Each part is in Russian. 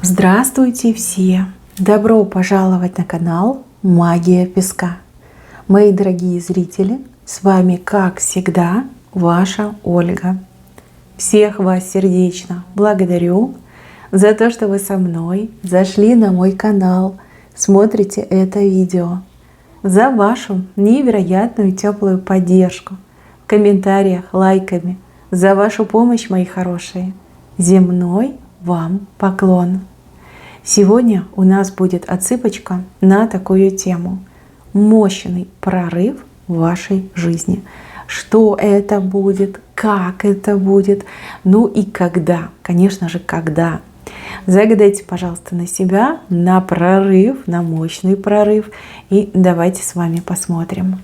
Здравствуйте все! Добро пожаловать на канал Магия Песка. Мои дорогие зрители, с вами, как всегда, ваша Ольга. Всех вас сердечно благодарю за то, что вы со мной зашли на мой канал, смотрите это видео, за вашу невероятную теплую поддержку в комментариях, лайками, за вашу помощь, мои хорошие. Земной вам поклон! Сегодня у нас будет отсыпочка на такую тему. Мощный прорыв в вашей жизни. Что это будет, как это будет, ну и когда. Конечно же, когда. Загадайте, пожалуйста, на себя, на прорыв, на мощный прорыв. И давайте с вами посмотрим.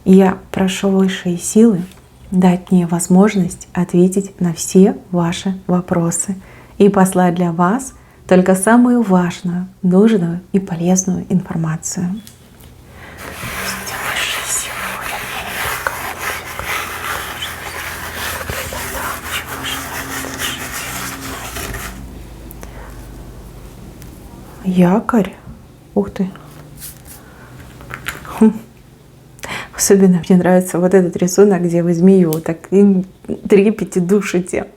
Я прошу высшие силы дать мне возможность ответить на все ваши вопросы и послать для вас только самую важную, нужную и полезную информацию. Якорь. Ух ты. Особенно мне нравится вот этот рисунок, где вы змею так трепете, душите.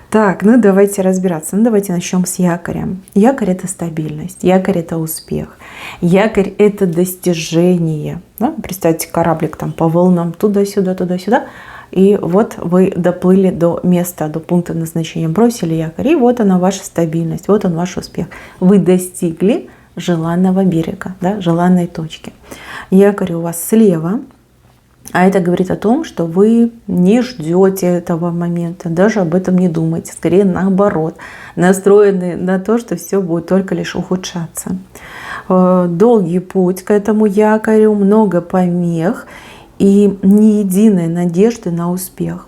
Так, ну давайте разбираться. Ну давайте начнем с якоря. Якорь — это стабильность, якорь — это успех, якорь — это достижение. Да? Представьте, кораблик там по волнам туда-сюда, туда-сюда. И вот вы доплыли до места, до пункта назначения, бросили якорь. И вот она ваша стабильность, вот он ваш успех. Вы достигли желанного берега, да, желанной точки. Якорь у вас слева. А это говорит о том, что вы не ждете этого момента, даже об этом не думаете. Скорее наоборот, настроены на то, что все будет только лишь ухудшаться. Долгий путь к этому якорю, много помех и ни единой надежды на успех.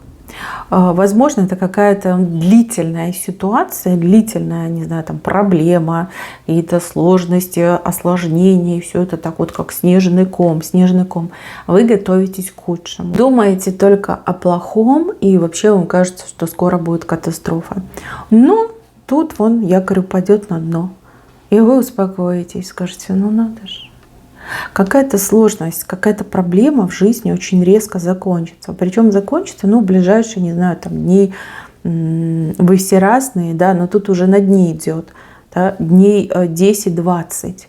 Возможно, это какая-то длительная ситуация, длительная, не знаю, там проблема, какие-то сложности, осложнения, и все это так вот как снежный ком, снежный ком. Вы готовитесь к худшему. Думаете только о плохом, и вообще вам кажется, что скоро будет катастрофа. Но тут вон якорь упадет на дно, и вы успокоитесь, скажете, ну надо же. Какая-то сложность, какая-то проблема в жизни очень резко закончится. Причем закончится, ну, в ближайшие, не знаю, там, дней, вы все разные, да, но тут уже на дни идет, да, дней 10-20.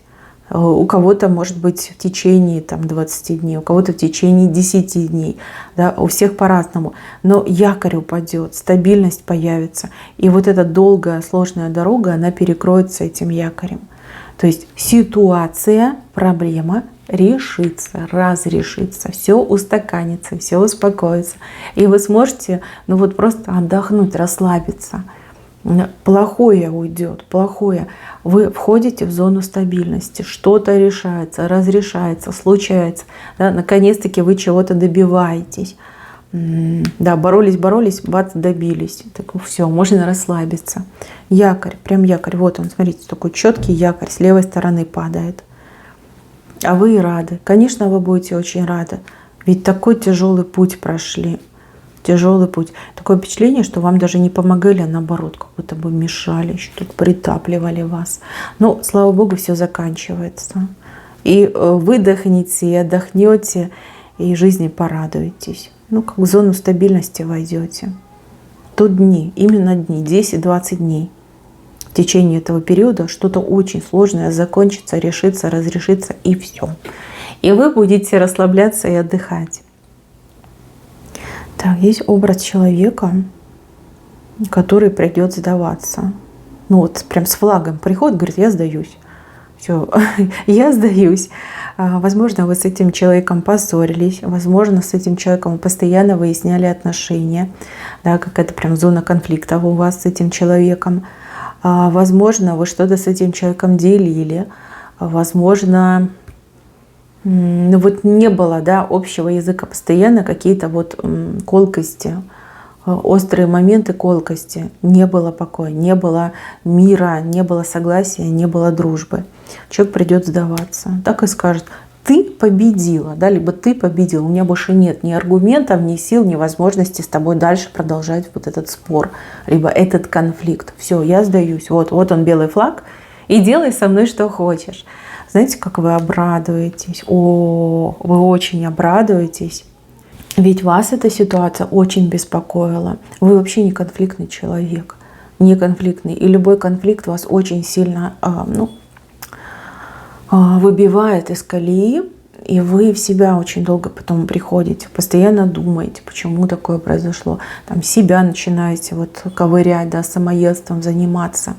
У кого-то, может быть, в течение там, 20 дней, у кого-то в течение 10 дней, да, у всех по-разному. Но якорь упадет, стабильность появится. И вот эта долгая, сложная дорога, она перекроется этим якорем. То есть ситуация, проблема решится, разрешится, все устаканится, все успокоится. И вы сможете, ну вот просто отдохнуть, расслабиться. Плохое уйдет, плохое. Вы входите в зону стабильности, что-то решается, разрешается, случается. Да, наконец-таки вы чего-то добиваетесь. Да, боролись, бац, добились. Так все, можно расслабиться. Якорь, прям якорь. Вот он, смотрите, такой четкий якорь с левой стороны падает. А вы и рады. Конечно, вы будете очень рады. Ведь такой тяжелый путь прошли. Тяжелый путь. Такое впечатление, что вам даже не помогали, а наоборот, как будто бы мешали, что-то притапливали вас. Но, слава богу, все заканчивается. И выдохните, и отдохнете, и жизни порадуетесь. Ну, как в зону стабильности войдете. Тут дни, именно дни, 10-20 дней. В течение этого периода что-то очень сложное закончится, решится, разрешится, и все. И вы будете расслабляться и отдыхать. Так, есть образ человека, который придет сдаваться. Ну вот прям с флагом приходит, говорит, я сдаюсь. Все, я сдаюсь. Возможно, вы с этим человеком поссорились, возможно, с этим человеком вы постоянно выясняли отношения, да, какая-то прям зона конфликта у вас с этим человеком. Возможно, вы что-то с этим человеком делили, возможно, ну вот не было, да, общего языка, постоянно какие-то вот колкости, острые моменты колкости, не было покоя, не было мира, не было согласия, не было дружбы. Человек придет сдаваться, так и скажет, ты победила, да, либо ты победил. У меня больше нет ни аргументов, ни сил, ни возможности с тобой дальше продолжать вот этот спор, либо этот конфликт. Все, я сдаюсь. Вот он белый флаг, и делай со мной что хочешь. Знаете, как вы обрадуетесь? О, вы очень обрадуетесь. Ведь вас эта ситуация очень беспокоила. Вы вообще не конфликтный человек. Не конфликтный. И любой конфликт вас очень сильно выбивает из колеи. И вы в себя очень долго потом приходите. Постоянно думаете, почему такое произошло. Там себя начинаете вот ковырять, да, самоедством заниматься.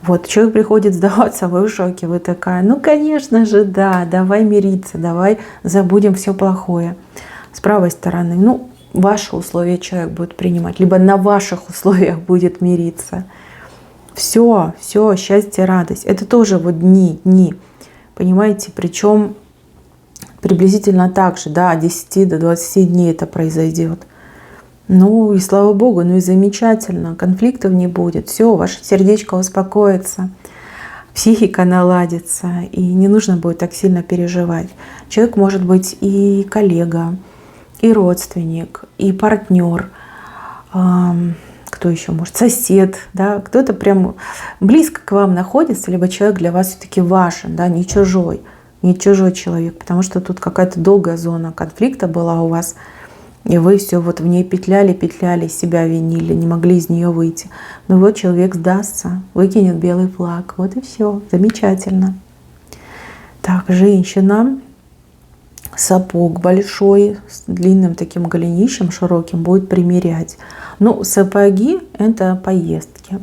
Вот, человек приходит сдаваться, вы в шоке, вы такая, ну, конечно же, да, давай мириться, давай забудем все плохое. С правой стороны, ну, ваши условия человек будет принимать, либо на ваших условиях будет мириться. Все, счастье, радость. Это тоже вот дни, понимаете, причем приблизительно так же, да, от 10 до 20 дней это произойдет. Ну и слава богу, ну и замечательно, конфликтов не будет, все, ваше сердечко успокоится, психика наладится, и не нужно будет так сильно переживать. Человек может быть и коллега, и родственник, и партнер, кто еще может, сосед, да, кто-то прям близко к вам находится, либо человек для вас все-таки важен, да, не чужой человек, потому что тут какая-то долгая зона конфликта была у вас, и вы все вот в ней петляли, себя винили, не могли из нее выйти. Но вот человек сдастся, выкинет белый флаг. Вот и все. Замечательно. Так, женщина. Сапог большой, с длинным таким голенищем широким, будет примерять. Ну, сапоги – это поездки.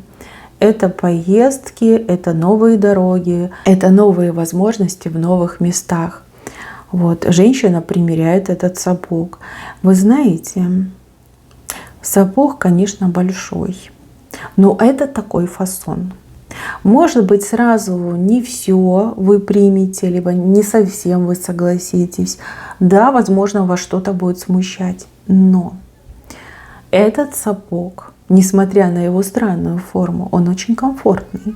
Это поездки, это новые дороги, это новые возможности в новых местах. Вот, женщина примеряет этот сапог. Вы знаете, сапог, конечно, большой, но это такой фасон. Может быть, сразу не все вы примете, либо не совсем вы согласитесь. Да, возможно, вас что-то будет смущать, но этот сапог, несмотря на его странную форму, он очень комфортный.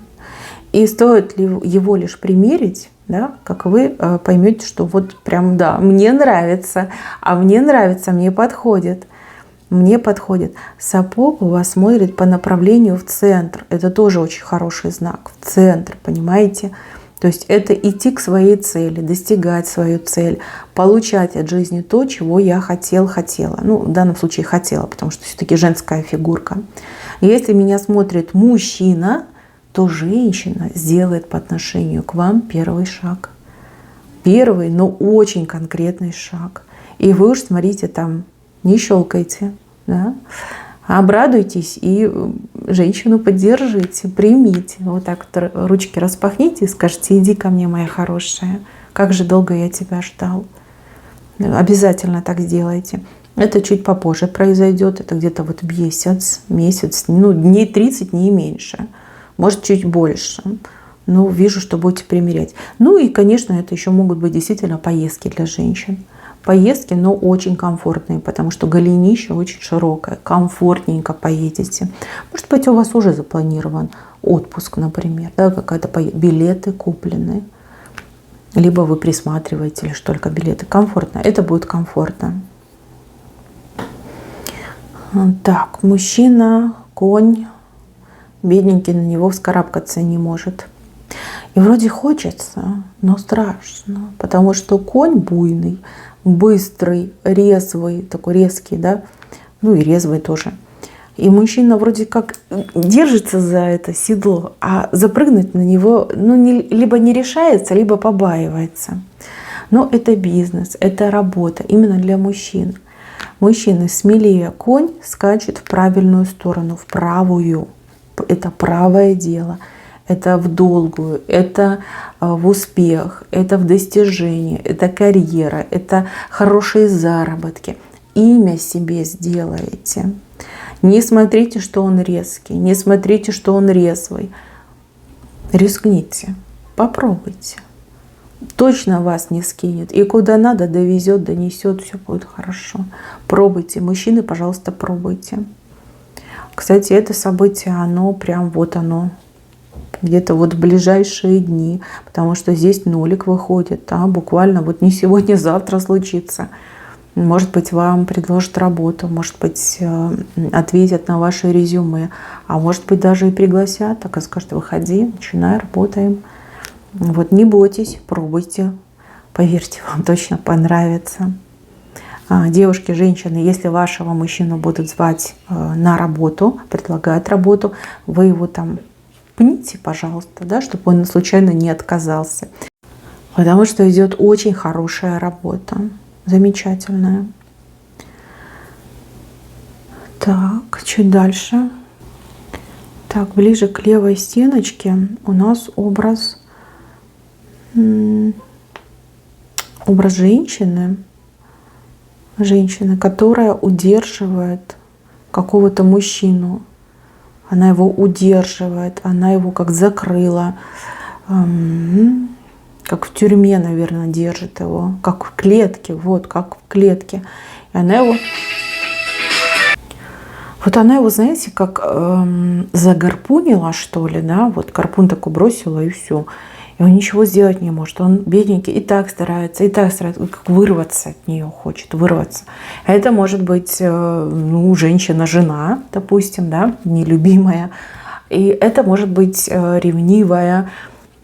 И стоит ли его лишь примерить, да, как вы поймете, что вот прям да, мне нравится, мне подходит. Мне подходит. Сапог у вас смотрит по направлению в центр. Это тоже очень хороший знак. В центр, понимаете? То есть это идти к своей цели, достигать свою цель, получать от жизни то, чего я хотела. Ну, в данном случае хотела, потому что все-таки женская фигурка. Если меня смотрит мужчина, то женщина сделает по отношению к вам первый шаг. Первый, но очень конкретный шаг. И вы уж смотрите там, не щелкайте, да? Обрадуйтесь и женщину поддержите, примите. Вот так вот ручки распахните и скажите: иди ко мне, моя хорошая, как же долго я тебя ждал. Обязательно так сделайте. Это чуть попозже произойдет, это где-то вот месяц, ну, дней 30, не меньше. Может, чуть больше. Но вижу, что будете примерять. Ну и, конечно, это еще могут быть действительно поездки для женщин. Поездки, но очень комфортные, потому что голенище очень широкое. Комфортненько поедете. Может быть, у вас уже запланирован отпуск, например. Да, билеты куплены. Либо вы присматриваете лишь только билеты. Комфортно. Это будет комфортно. Так, мужчина, конь. Бедненький, на него вскарабкаться не может. И вроде хочется, но страшно, потому что конь буйный, быстрый, резвый, такой резкий, да, ну и резвый тоже. И мужчина вроде как держится за это седло, а запрыгнуть на него, ну, либо не решается, либо побаивается. Но это бизнес, это работа именно для мужчин. Мужчины смелее, конь скачет в правильную сторону, в правую. Это правое дело, это в долгую, это в успех, это в достижение, это карьера, это хорошие заработки. Имя себе сделаете. Не смотрите, что он резкий, не смотрите, что он резвый. Рискните, попробуйте. Точно вас не скинет. И куда надо довезет, донесет, все будет хорошо. Пробуйте. Мужчины, пожалуйста, пробуйте. Кстати, это событие, оно прям вот оно, где-то вот в ближайшие дни, потому что здесь нолик выходит, да, буквально вот не сегодня, завтра случится. Может быть, вам предложат работу, может быть, ответят на ваше резюме, а может быть, даже и пригласят, так и скажут: выходи, начинай, работаем. Вот не бойтесь, пробуйте, поверьте, вам точно понравится. Девушки, женщины, если вашего мужчину будут звать на работу, предлагать работу, вы его там пните, пожалуйста, да, чтобы он случайно не отказался. Потому что идет очень хорошая работа. Замечательная. Так, чуть дальше. Так, ближе к левой стеночке у нас образ женщины. Женщины, которая удерживает какого-то мужчину. Она его удерживает, она его как закрыла. Как в тюрьме, наверное, держит его, как в клетке, вот, как в клетке. И она его, вот она его, знаете, как загарпунила, что ли, да, вот гарпун такой бросила и все. И он ничего сделать не может. Он бедненький и так старается, как вырваться от нее хочет, вырваться. Это может быть, ну, женщина-жена, допустим, да, нелюбимая. И это может быть ревнивая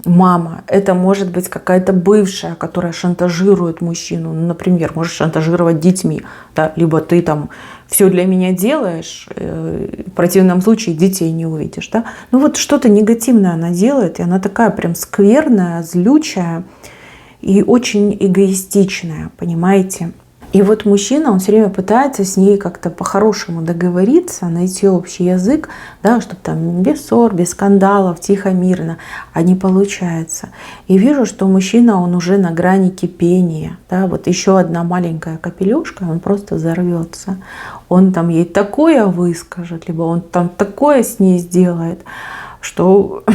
мама, это может быть какая-то бывшая, которая шантажирует мужчину. Ну, например, может шантажировать детьми. Да? Либо ты там все для меня делаешь, в противном случае детей не увидишь. Да? Ну вот что-то негативное она делает, и она такая прям скверная, злючая и очень эгоистичная, понимаете? И вот мужчина, он все время пытается с ней как-то по-хорошему договориться, найти общий язык, да, чтобы там без ссор, без скандалов, тихо, мирно, а не получается. И вижу, что мужчина, он уже на грани кипения, да, вот еще одна маленькая капелюшка, он просто взорвется. Он там ей такое выскажет, либо он там такое с ней сделает, что...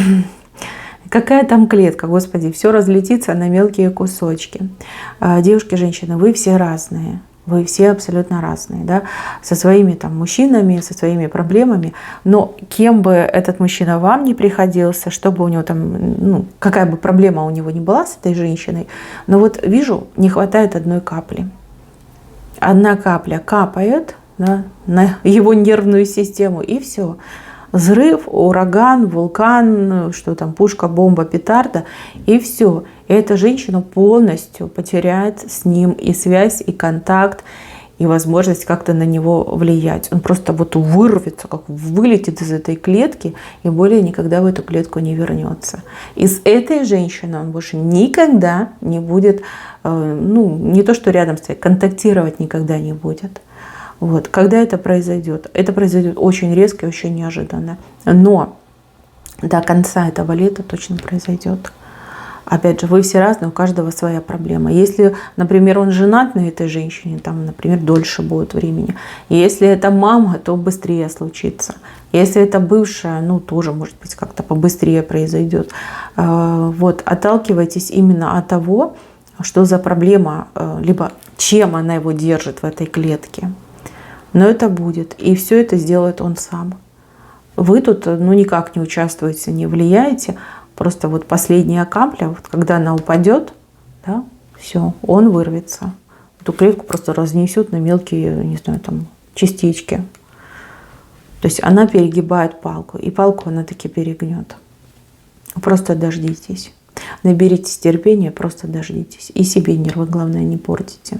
Какая там клетка, Господи, все разлетится на мелкие кусочки. Девушки, женщины, вы все разные. Вы все абсолютно разные, да, со своими там мужчинами, со своими проблемами. Но кем бы этот мужчина вам ни приходился, чтобы у него там, ну, какая бы проблема у него ни была с этой женщиной, но вот вижу, не хватает одной капли. Одна капля капает, да, на его нервную систему, и все. Взрыв, ураган, вулкан, что там, пушка, бомба, петарда, и все. И эта женщина полностью потеряет с ним и связь, и контакт, и возможность как-то на него влиять. Он просто вот вырвется, как вылетит из этой клетки, и более никогда в эту клетку не вернется. И с этой женщиной он больше никогда не будет, ну, не то что рядом стоять, контактировать никогда не будет. Вот. Когда это произойдет? Это произойдет очень резко и очень неожиданно. Но до конца этого лета точно произойдет. Опять же, вы все разные, у каждого своя проблема. Если, например, он женат на этой женщине, там, например, дольше будет времени. Если это мама, то быстрее случится. Если это бывшая, ну, тоже, может быть, как-то побыстрее произойдет. Вот. Отталкивайтесь именно от того, что за проблема, либо чем она его держит в этой клетке. Но это будет. И все это сделает он сам. Вы тут, ну, никак не участвуете, не влияете. Просто вот последняя капля, вот когда она упадет, да, все, он вырвется. Эту клетку просто разнесет на мелкие, не знаю, там, частички. То есть она перегибает палку. И палку она таки перегнет. Просто дождитесь. Наберитесь терпения, просто дождитесь. И себе нервы, главное, не портите.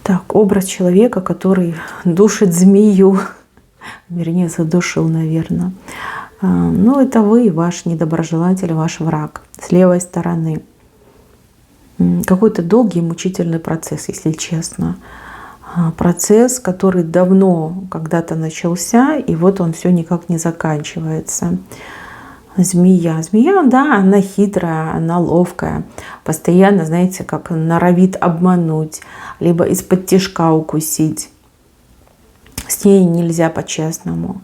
Так, образ человека, который душит змею, вернее, задушил, наверное. Ну, это вы, ваш недоброжелатель, ваш враг с левой стороны. Какой-то долгий мучительный процесс, если честно. Процесс, который давно когда-то начался, и вот он все никак не заканчивается. Змея. Змея, да, она хитрая, она ловкая. Постоянно, знаете, как норовит обмануть, либо из-под тишка укусить. С ней нельзя по-честному.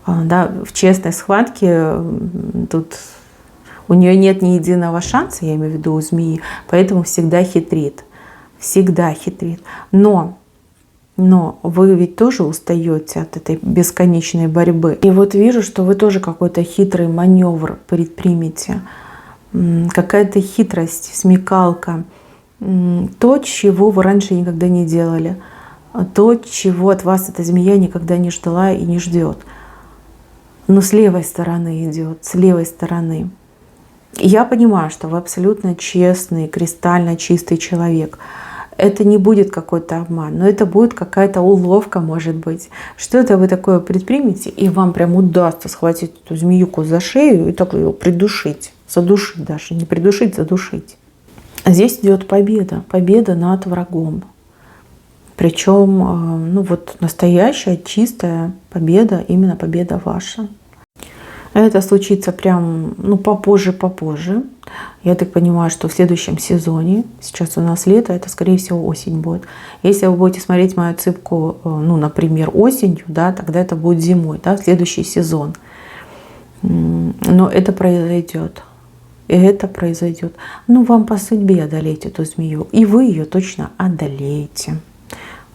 Да, в честной схватке тут у нее нет ни единого шанса, я имею в виду у змеи, поэтому всегда хитрит. Всегда хитрит. Но но вы ведь тоже устаете от этой бесконечной борьбы. И вот вижу, что вы тоже какой-то хитрый маневр предпримете, какая-то хитрость, смекалка, то, чего вы раньше никогда не делали, то, чего от вас эта змея никогда не ждала и не ждет. Но с левой стороны идет, с левой стороны. Я понимаю, что вы абсолютно честный, кристально чистый человек. Это не будет какой-то обман, но это будет какая-то уловка, может быть. Что-то вы такое предпримете, и вам прям удастся схватить эту змеюку за шею и так ее придушить, задушить даже, не придушить, задушить. Здесь идет победа, победа над врагом. Причем, ну вот настоящая, чистая победа, именно победа ваша. Это случится прям, ну, попозже. Я так понимаю, что в следующем сезоне, сейчас у нас лето, это, скорее всего, осень будет. Если вы будете смотреть мою цыпку, ну, например, осенью, да, тогда это будет зимой, да, следующий сезон. Но это произойдет. И это произойдет. Ну, вам по судьбе одолеть эту змею. И вы ее точно одолеете.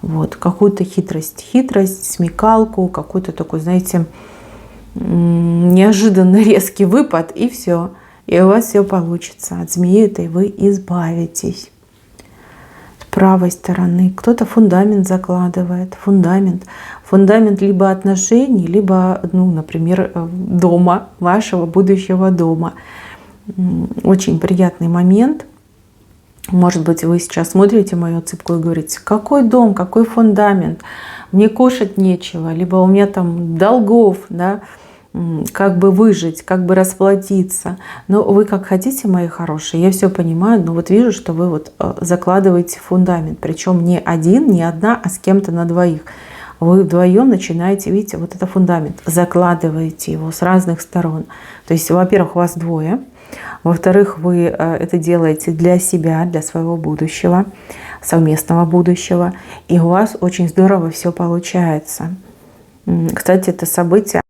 Вот, какую-то хитрость, смекалку, какой-то такой, знаете, неожиданно резкий выпад, и все. И у вас все получится. От змеи этой вы избавитесь. С правой стороны кто-то фундамент закладывает. Фундамент либо отношений, либо, ну, например, дома, вашего будущего дома. Очень приятный момент. Может быть, вы сейчас смотрите мою цыпку и говорите: какой дом, какой фундамент, мне кушать нечего, либо у меня там долгов, да, как бы выжить, как бы расплатиться. Но вы как хотите, мои хорошие, я все понимаю, но вот вижу, что вы вот закладываете фундамент, причем не один, не одна, а с кем-то на двоих. Вы вдвоем начинаете, видите, вот это фундамент, закладываете его с разных сторон. То есть, во-первых, вас двое. Во-вторых, вы это делаете для себя, для своего будущего, совместного будущего. И у вас очень здорово все получается. Кстати, это событие,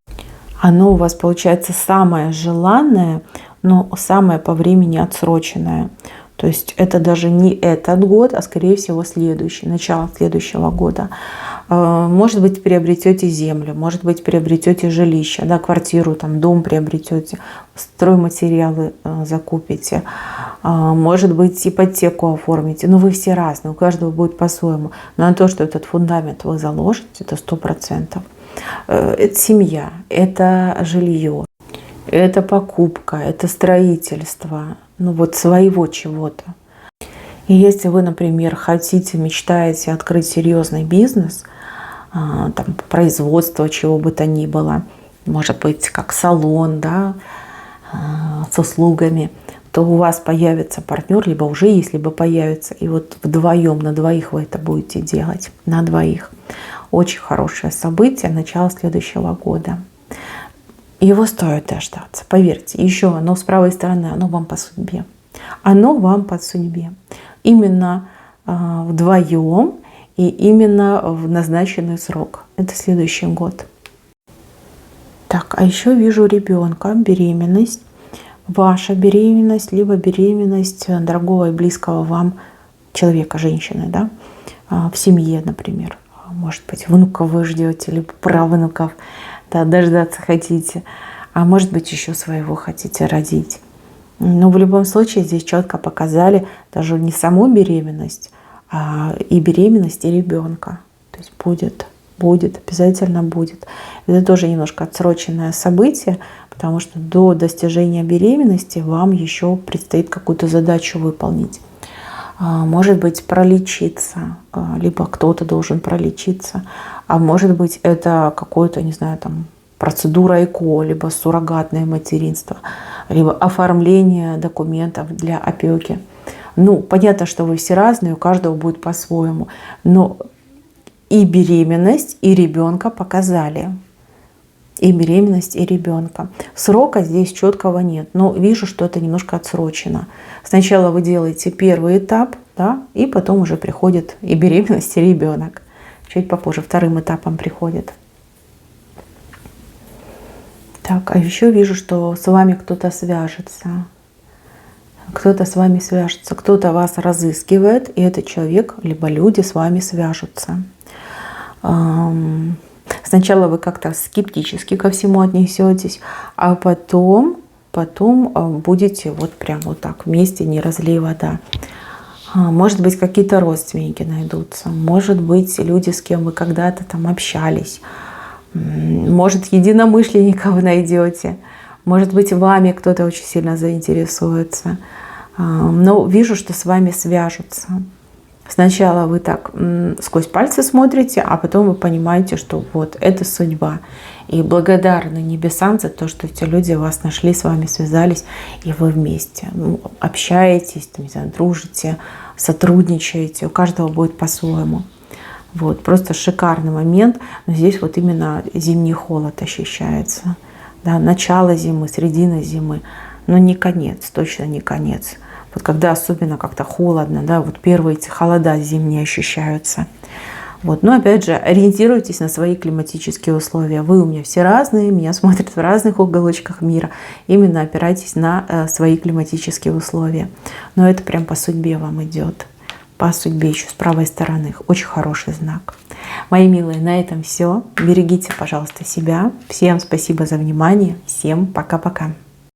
оно у вас получается самое желанное, но самое по времени отсроченное. То есть это даже не этот год, а скорее всего следующий, начало следующего года. Может быть, приобретете землю, может быть, приобретете жилище, да, квартиру, там, дом приобретете, стройматериалы закупите, может быть, ипотеку оформите. Но вы все разные, у каждого будет по-своему. Но на то, что этот фундамент вы заложите, это 100%. Это семья, это жилье, это покупка, это строительство, ну вот своего чего-то. И если вы, например, хотите, мечтаете открыть серьезный бизнес, там, производство чего бы то ни было, может быть, как салон, да, с услугами, то у вас появится партнер, либо уже есть, либо появится. И вот вдвоем, на двоих вы это будете делать. На двоих. Очень хорошее событие, начало следующего года. Его стоит дождаться, поверьте. Еще оно с правой стороны, оно вам по судьбе. Оно вам по судьбе. Именно вдвоем и именно в назначенный срок. Это следующий год. Так, а еще вижу ребенка, беременность. Ваша беременность, либо беременность дорогого и близкого вам человека, женщины, да, в семье, например. Может быть, внуков вы ждете, либо правнуков, да, дождаться хотите. А может быть, еще своего хотите родить. Но в любом случае здесь четко показали даже не саму беременность, а и беременность, и ребенка. То есть будет, обязательно будет. Это тоже немножко отсроченное событие, потому что до достижения беременности вам еще предстоит какую-то задачу выполнить. Может быть, пролечиться, либо кто-то должен пролечиться, а может быть, это какое-то, не знаю, там, процедура ЭКО, либо суррогатное материнство, либо оформление документов для опеки. Ну, понятно, что вы все разные, у каждого будет по-своему, но и беременность, и ребенка показали. И беременность, и ребенка. Срока здесь четкого нет, но вижу, что это немножко отсрочено. Сначала вы делаете первый этап, да, и потом уже приходит и беременность, и ребенок. Чуть попозже, вторым этапом приходит. Так, а еще вижу, что с вами кто-то свяжется. Кто-то с вами свяжется, кто-то вас разыскивает, и этот человек, либо люди с вами свяжутся. Сначала вы как-то скептически ко всему отнесетесь, а потом будете вот прям вот так вместе, не разлей вода. Может быть, какие-то родственники найдутся, может быть, люди, с кем вы когда-то там общались, может, единомышленников вы найдете, может быть, вами кто-то очень сильно заинтересуется. Но вижу, что с вами свяжутся. Сначала вы так сквозь пальцы смотрите, а потом вы понимаете, что вот это судьба. И благодарны небесам за то, что эти люди вас нашли, с вами связались, и вы вместе общаетесь, там, не знаю, дружите, сотрудничаете. У каждого будет по-своему. Вот, просто шикарный момент. Но здесь вот именно зимний холод ощущается. Да, начало зимы, середина зимы. Но не конец, точно не конец. Вот когда особенно как-то холодно, да, вот первые эти холода зимние ощущаются. Вот. Но опять же, ориентируйтесь на свои климатические условия. Вы у меня все разные, меня смотрят в разных уголочках мира. Именно опирайтесь на свои климатические условия. Но это прям по судьбе вам идет. По судьбе еще с правой стороны. Очень хороший знак. Мои милые, на этом все. Берегите, пожалуйста, себя. Всем спасибо за внимание. Всем пока-пока.